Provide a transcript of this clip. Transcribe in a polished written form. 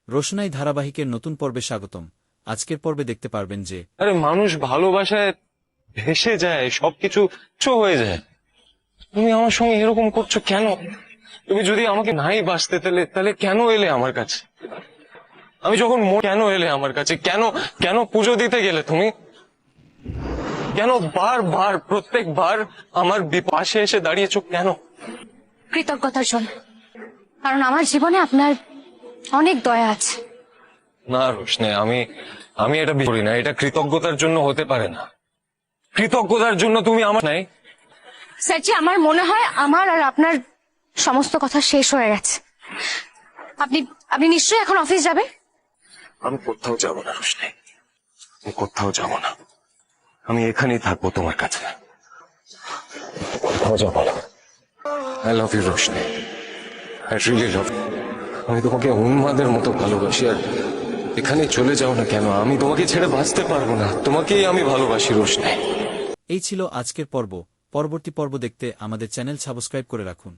রোশনাই ধারাবাহিকের নতুন পর্বে স্বাগতম। আজকের পর্বে দেখতে পারবেন যে আরে মানুষ ভালোবাসায় ভেসে যায়, সবকিছু হয়ে যায়। তুমি আমার সঙ্গে এরকম করছো কেন? তুমি যদি আমাকে নাই বাঁচতে তাহলে তাহলে কেন এলে আমার কাছে? আমি যখন কেন এলে আমার কাছে? কেন কেন পুজো দিতে গেলে তুমি? কেন বারবার প্রত্যেকবার আমার পাশে এসে দাঁড়িয়েছো কেন? কৃতজ্ঞতার জন্য, কারণ আমার জীবনে আপনার অনেক দয়া আছে। না রোশনে, আমি এটা করি না। এটা কৃতজ্ঞতার জন্য হতে পারে না। কৃতজ্ঞতার জন্য তুমি আমার নাই। স্যারজি, আমার মনে হয় আমার আর আপনার সমস্ত কথা শেষ হয়ে গেছে। আপনি আপনি নিশ্চয়ই এখন অফিস যাবেন। আমি কোথাও যাব না রোশনে, আমি কোথাও যাব না। আমি এখানেই থাকবো তোমার কাছে, কোথাও যাব না। I love you Roshni, I really love you. আমি তোমাকে উন্মাদের মতো ভালোবাসি, আর এখানে চলে যাও না কেন? আমি তোমাকে ছেড়ে বাঁচতে পারবো না। তোমাকেই আমি ভালোবাসি রোশনে। এই ছিল আজকের পর্ব। পরবর্তী পর্ব দেখতে আমাদের চ্যানেল সাবস্ক্রাইব করে রাখুন।